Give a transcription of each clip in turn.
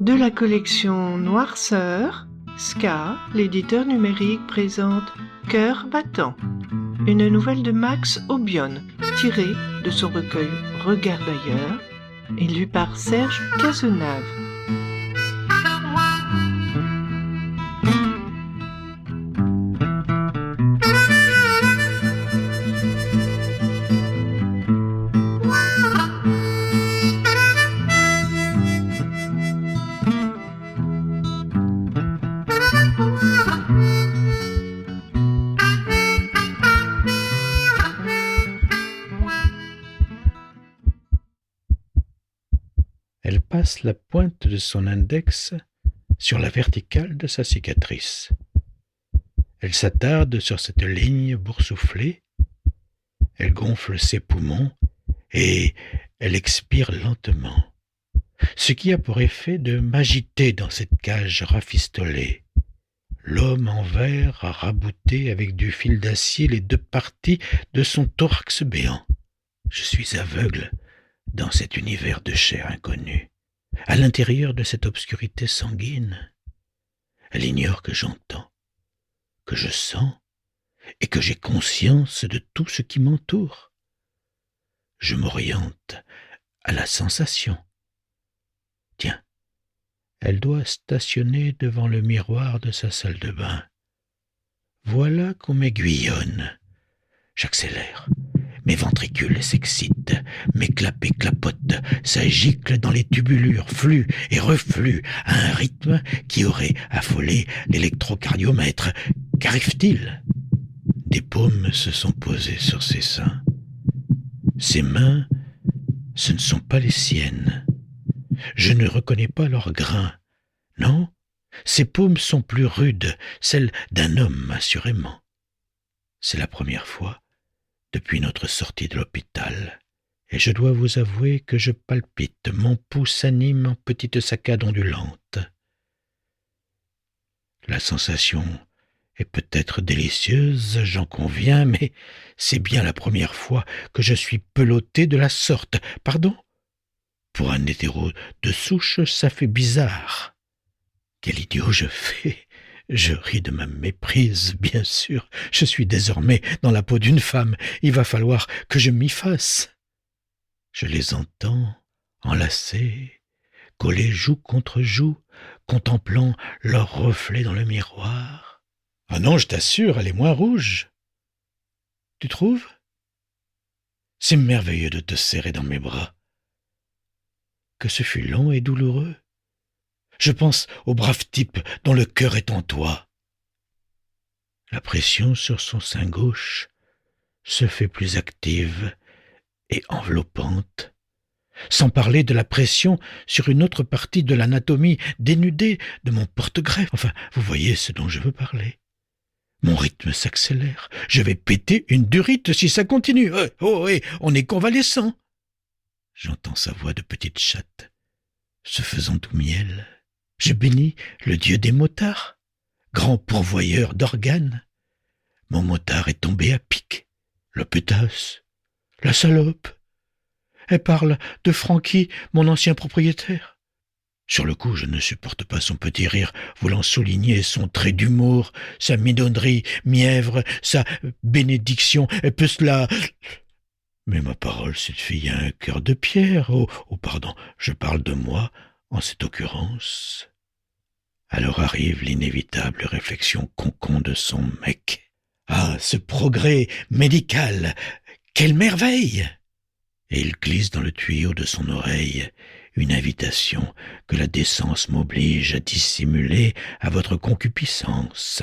De la collection Noirceur, Ska, l'éditeur numérique, présente Cœur battant, une nouvelle de Max Aubion, tirée de son recueil Regard d'ailleurs, et lue par Serge Cazenave. Elle passe la pointe de son index sur la verticale de sa cicatrice. Elle s'attarde sur cette ligne boursouflée, elle gonfle ses poumons et elle expire lentement, ce qui a pour effet de m'agiter dans cette cage rafistolée. L'homme en verre a rabouté avec du fil d'acier les deux parties de son thorax béant. Je suis aveugle dans cet univers de chair inconnue, à l'intérieur de cette obscurité sanguine. Elle ignore que j'entends, que je sens et que j'ai conscience de tout ce qui m'entoure. Je m'oriente à la sensation. Tiens, elle doit stationner devant le miroir de sa salle de bain. Voilà qu'on m'aiguillonne. J'accélère. Mes ventricules s'excitent, mes clapets clapotent, ça gicle dans les tubulures, flux et reflux, à un rythme qui aurait affolé l'électrocardiomètre. Qu'arrive-t-il ? Des paumes se sont posées sur ses seins. Ses mains, ce ne sont pas les siennes. Je ne reconnais pas leurs grains. Non, ses paumes sont plus rudes, celles d'un homme assurément. C'est la première fois depuis notre sortie de l'hôpital, et je dois vous avouer que je palpite, mon pouls s'anime en petites saccades ondulantes. La sensation est peut-être délicieuse, j'en conviens, mais c'est bien la première fois que je suis pelotté de la sorte. Pardon ? Pour un hétéro de souche, ça fait bizarre. Quel idiot je fais ! Je ris de ma méprise, bien sûr. Je suis désormais dans la peau d'une femme. Il va falloir que je m'y fasse. Je les entends, enlacés, collés joue contre joue, contemplant leur reflet dans le miroir. Ah non, je t'assure, elle est moins rouge. Tu trouves ? C'est merveilleux de te serrer dans mes bras. Que ce fut long et douloureux. Je pense au brave type dont le cœur est en toi. La pression sur son sein gauche se fait plus active et enveloppante, sans parler de la pression sur une autre partie de l'anatomie dénudée de mon porte-greffe. Enfin, vous voyez ce dont je veux parler. Mon rythme s'accélère. Je vais péter une durite si ça continue. On est convalescent. J'entends sa voix de petite chatte, se faisant tout miel. Je bénis le dieu des motards, grand pourvoyeur d'organes. Mon motard est tombé à pic. Le pétasse, la salope. Elle parle de Francky, mon ancien propriétaire. Sur le coup, je ne supporte pas son petit rire, voulant souligner son trait d'humour, sa minauderie mièvre, sa bénédiction, et peu cela. Mais ma parole, cette fille a un cœur de pierre. Oh, pardon, je parle de moi, en cette occurrence. Alors arrive l'inévitable réflexion concon de son mec. Ah, ce progrès médical, quelle merveille! Et il glisse dans le tuyau de son oreille une invitation que la décence m'oblige à dissimuler à votre concupiscence.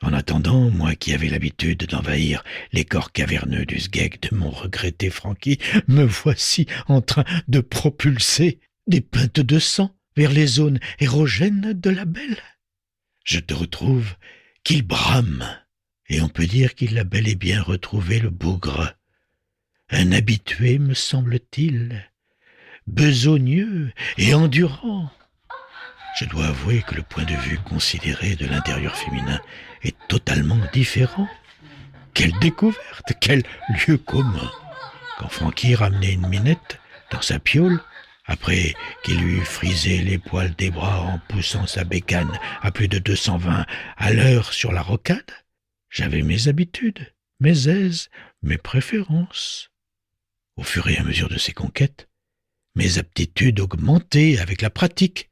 En attendant, moi qui avais l'habitude d'envahir les corps caverneux du sgeg de mon regretté Francky, me voici en train de propulser des pintes de sang vers les zones érogènes de la belle. Je te retrouve qu'il brame, et on peut dire qu'il a bel et bien retrouvé le bougre. Un habitué, me semble-t-il, besogneux et endurant. Je dois avouer que le point de vue considéré de l'intérieur féminin est totalement différent. Quelle découverte, quel lieu commun! Quand Francky ramenait une minette dans sa piole, Après qu'il eut frisé les poils des bras en poussant sa bécane à plus de 220 à l'heure sur la rocade, j'avais mes habitudes, mes aises, mes préférences. Au fur et à mesure de ces conquêtes, mes aptitudes augmentaient avec la pratique.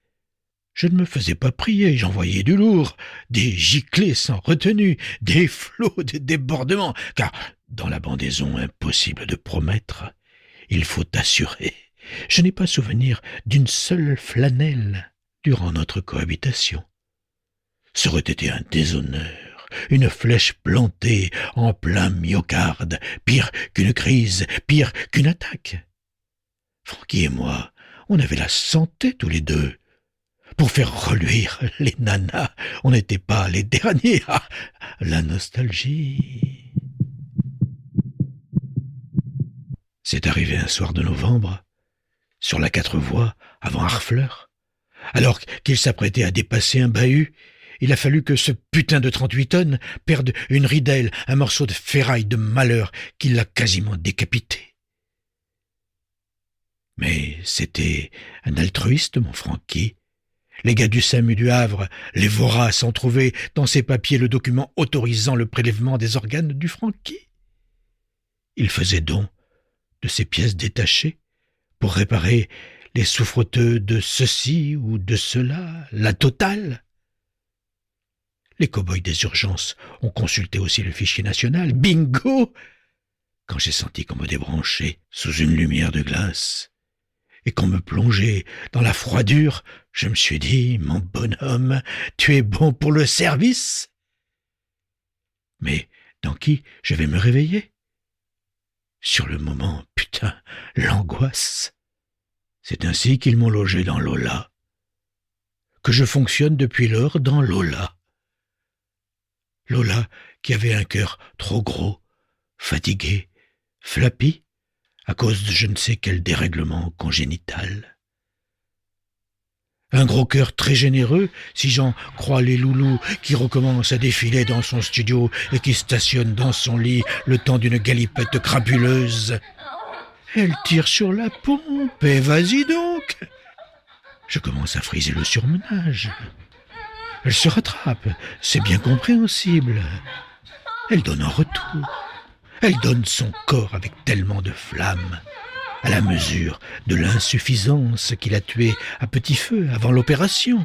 Je ne me faisais pas prier, j'envoyais du lourd, des giclées sans retenue, des flots de débordements, car dans la bandaison impossible de promettre, il faut assurer. Je n'ai pas souvenir d'une seule flanelle durant notre cohabitation. Ça aurait été un déshonneur, une flèche plantée en plein myocarde, pire qu'une crise, pire qu'une attaque. Francky et moi, on avait la santé tous les deux. Pour faire reluire les nanas, on n'était pas les derniers. Ah, la nostalgie. C'est arrivé un soir de novembre, sur la 4 voies, avant Harfleur. Alors qu'il s'apprêtait à dépasser un bahut, il a fallu que ce putain de 38 tonnes perde une ridelle, un morceau de ferraille de malheur qui l'a quasiment décapité. Mais c'était un altruiste, mon Francky. Les gars du SAMU du Havre, les voraces, ont trouvé dans ses papiers le document autorisant le prélèvement des organes du Francky. Il faisait don de ses pièces détachées pour réparer les souffreteux de ceci ou de cela, la totale. Les cow-boys des urgences ont consulté aussi le fichier national. Bingo! Quand j'ai senti qu'on me débranchait sous une lumière de glace et qu'on me plongeait dans la froidure, je me suis dit, mon bonhomme, tu es bon pour le service. Mais dans qui je vais me réveiller? Sur le moment, putain, l'angoisse. C'est ainsi qu'ils m'ont logé dans Lola, que je fonctionne depuis lors dans Lola. Lola qui avait un cœur trop gros, fatigué, flappy, à cause de je ne sais quel dérèglement congénital. Un gros cœur très généreux, si j'en crois les loulous qui recommencent à défiler dans son studio et qui stationnent dans son lit le temps d'une galipette crapuleuse. Elle tire sur la pompe, et vas-y donc. Je commence à friser le surmenage. Elle se rattrape, c'est bien compréhensible. Elle donne en retour. Elle donne son corps avec tellement de flamme, à la mesure de l'insuffisance qui l'a tuée à petit feu avant l'opération.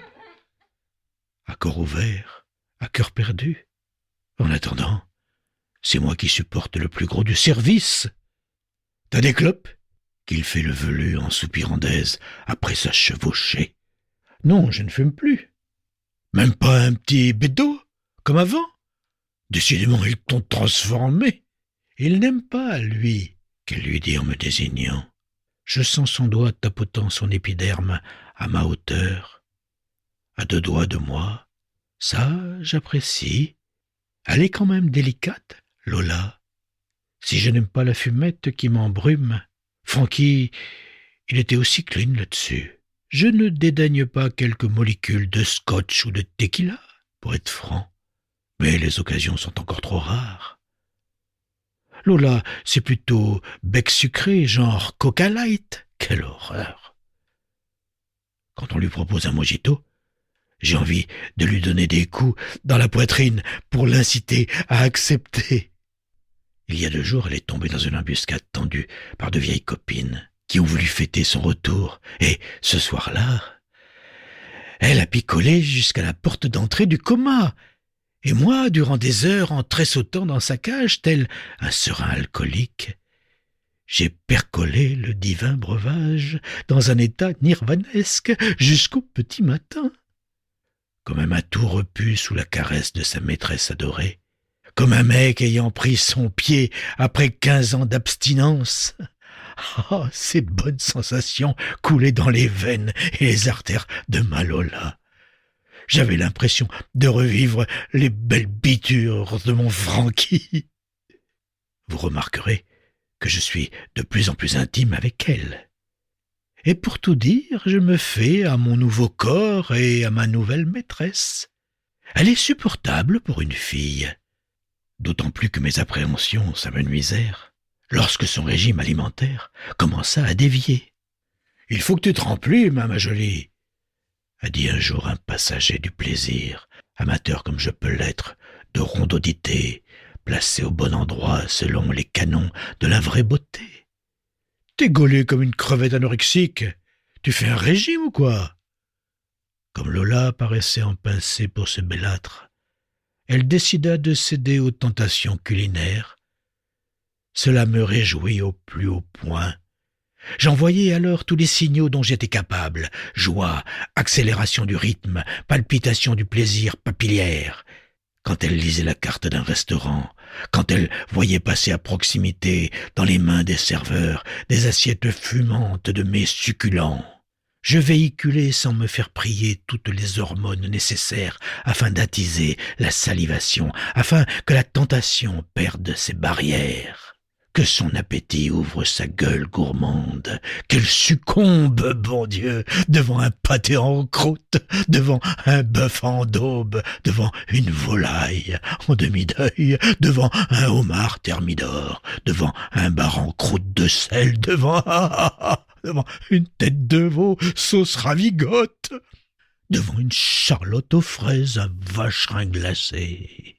À corps ouvert, à cœur perdu. En attendant, c'est moi qui supporte le plus gros du service. T'as des clopes? Qu'il fait le velu en soupirant d'aise après sa chevauchée. Non, je ne fume plus. Même pas un petit bédo, comme avant. Décidément, ils t'ont transformé. Il n'aime pas, lui, qu'elle lui dit en me désignant. Je sens son doigt tapotant son épiderme à ma hauteur, à 2 doigts de moi. Ça, j'apprécie. Elle est quand même délicate, Lola. Si je n'aime pas la fumette qui m'embrume, Francky, il était aussi clean là-dessus. Je ne dédaigne pas quelques molécules de scotch ou de tequila, pour être franc, mais les occasions sont encore trop rares. Lola, c'est plutôt bec sucré, genre Coca Light. Quelle horreur! Quand on lui propose un mojito, j'ai envie de lui donner des coups dans la poitrine pour l'inciter à accepter. Il y a 2 jours, elle est tombée dans une embuscade tendue par de vieilles copines qui ont voulu fêter son retour. Et ce soir-là, elle a picolé jusqu'à la porte d'entrée du coma. Et moi, durant des heures, en tressautant dans sa cage, tel un serin alcoolique, j'ai percolé le divin breuvage dans un état nirvanesque jusqu'au petit matin. Comme un matou repu sous la caresse de sa maîtresse adorée, comme un mec ayant pris son pied après 15 ans d'abstinence. Ah, ces bonnes sensations coulaient dans les veines et les artères de ma Lola. J'avais l'impression de revivre les belles bitures de mon Francky. Vous remarquerez que je suis de plus en plus intime avec elle. Et pour tout dire, je me fais à mon nouveau corps et à ma nouvelle maîtresse. Elle est supportable pour une fille. D'autant plus que mes appréhensions s'amenuisèrent lorsque son régime alimentaire commença à dévier. il faut que tu te remplumes, hein, ma jolie, a dit un jour un passager du plaisir, amateur comme je peux l'être, de rondodité, placé au bon endroit selon les canons de la vraie beauté. T'es gaulé comme une crevette anorexique. Tu fais un régime ou quoi? Comme Lola paraissait empassée pour ce bellâtre, elle décida de céder aux tentations culinaires. Cela me réjouit au plus haut point. J'envoyais alors tous les signaux dont j'étais capable, joie, accélération du rythme, palpitation du plaisir papillaire. Quand elle lisait la carte d'un restaurant, quand elle voyait passer à proximité, dans les mains des serveurs, des assiettes fumantes de mets succulents, je véhiculais sans me faire prier toutes les hormones nécessaires afin d'attiser la salivation, afin que la tentation perde ses barrières. Que son appétit ouvre sa gueule gourmande, qu'elle succombe, bon Dieu, devant un pâté en croûte, devant un bœuf en daube, devant une volaille en demi-deuil, devant un homard thermidor, devant un bar en croûte de sel, devant une tête de veau sauce ravigote, devant une charlotte aux fraises à vacherin glacé.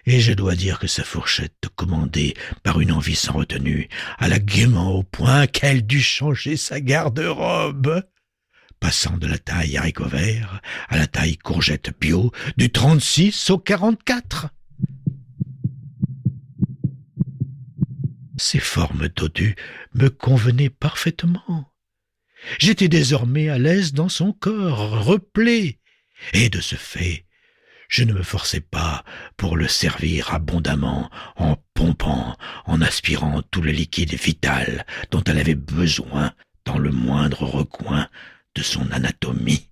Et je dois dire que sa fourchette, commandée par une envie sans retenue, alla gaiement au point qu'elle dut changer sa garde-robe, passant de la taille haricots verts à la taille courgette bio, du 36 au 44. Ces formes dodues me convenaient parfaitement. J'étais désormais à l'aise dans son corps, replé, et de ce fait, je ne me forçais pas pour le servir abondamment en pompant, en aspirant tout le liquide vital dont elle avait besoin dans le moindre recoin de son anatomie.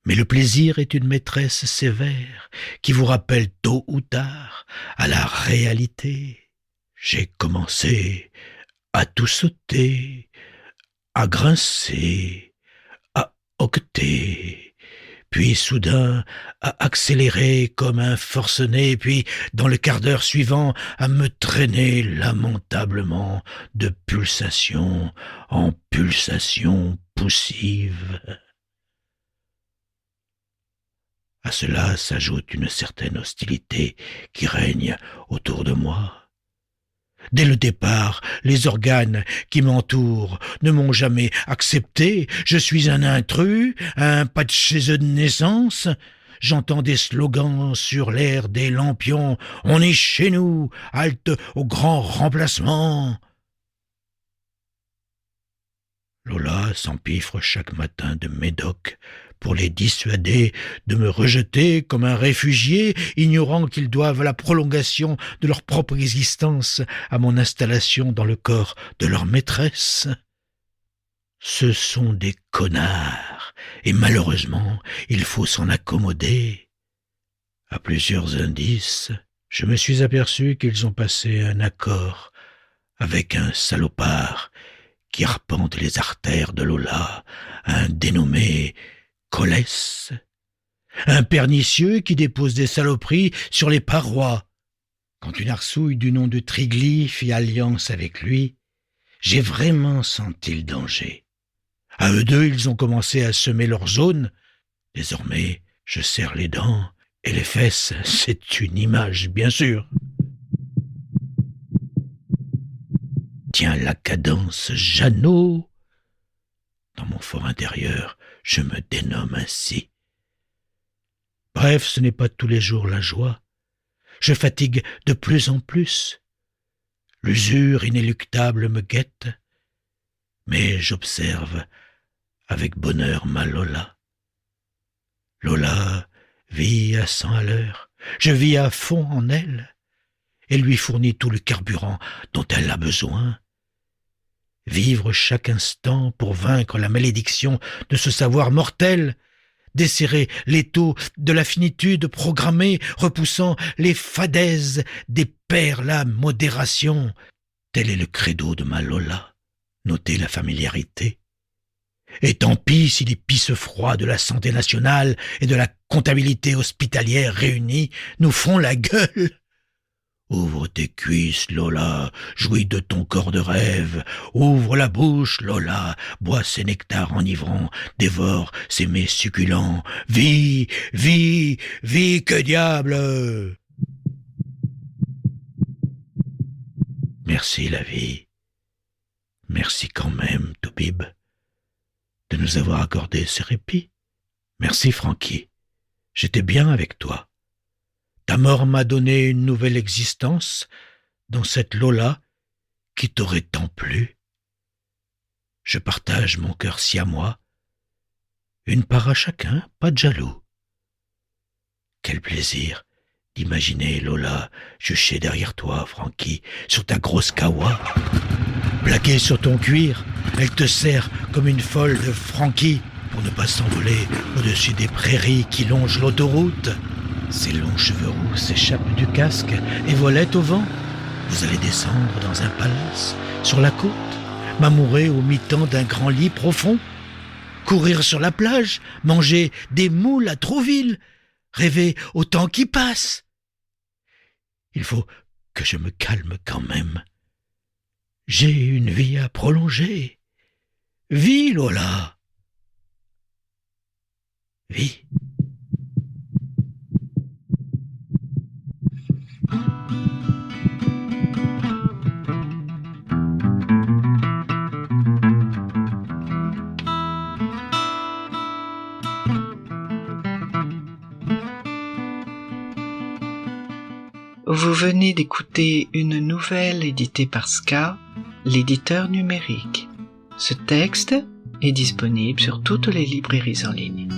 Mais le plaisir est une maîtresse sévère qui vous rappelle tôt ou tard à la réalité. J'ai commencé à tout sauter, à grincer, à hoqueter, puis soudain à accélérer comme un forcené, puis dans le quart d'heure suivant à me traîner lamentablement de pulsation en pulsation poussive. À cela s'ajoute une certaine hostilité qui règne autour de moi. Dès le départ, les organes qui m'entourent ne m'ont jamais accepté. Je suis un intrus, un pas de chez eux de naissance. J'entends des slogans sur l'air des lampions. On est chez nous, halte au grand remplacement. Lola s'empiffre chaque matin de médocs pour les dissuader de me rejeter comme un réfugié, ignorant qu'ils doivent la prolongation de leur propre existence à mon installation dans le corps de leur maîtresse. Ce sont des connards, et malheureusement, il faut s'en accommoder. À plusieurs indices, je me suis aperçu qu'ils ont passé un accord avec un salopard qui arpente les artères de Lola, un dénommé Colès, un pernicieux qui dépose des saloperies sur les parois. Quand une arsouille du nom de Trigly fit alliance avec lui, j'ai vraiment senti le danger. À eux deux, ils ont commencé à semer leur zone. Désormais, je serre les dents et les fesses, c'est une image, bien sûr. Tiens la cadence Jeannot. Dans mon fort intérieur, je me dénomme ainsi. Bref, ce n'est pas tous les jours la joie. Je fatigue de plus en plus. L'usure inéluctable me guette, mais j'observe avec bonheur ma Lola. Lola vit à 100 à l'heure. Je vis à fond en elle et lui fournis tout le carburant dont elle a besoin. Vivre chaque instant pour vaincre la malédiction de ce savoir mortel, desserrer l'étau de la finitude programmée, repoussant les fadaises des pères la modération. Tel est le credo de ma Lola. Notez la familiarité. Et tant pis si les pisse-froids de la santé nationale et de la comptabilité hospitalière réunis nous font la gueule. Ouvre tes cuisses, Lola, jouis de ton corps de rêve. Ouvre la bouche, Lola, bois ces nectars enivrants, dévore ces mets succulents. Vis, vis, vis, que diable! Merci, la vie. Merci quand même, Toubib, de nous avoir accordé ce répit. Merci, Francky. J'étais bien avec toi. Ta mort m'a donné une nouvelle existence dans cette Lola qui t'aurait tant plu. Je partage mon cœur siamois, une part à chacun, pas de jaloux. Quel plaisir d'imaginer Lola jucher derrière toi, Francky, sur ta grosse kawa. Plaquée sur ton cuir, elle te serre comme une folle de Francky pour ne pas s'envoler au-dessus des prairies qui longent l'autoroute. Ses longs cheveux roux s'échappent du casque et volaient au vent. Vous allez descendre dans un palace, sur la côte, m'amourer au mi-temps d'un grand lit profond, courir sur la plage, manger des moules à Trouville, rêver au temps qui passe. Il faut que je me calme quand même. J'ai une vie à prolonger. Vis, Lola. Vis. Vous venez d'écouter une nouvelle éditée par Ska, l'éditeur numérique. Ce texte est disponible sur toutes les librairies en ligne.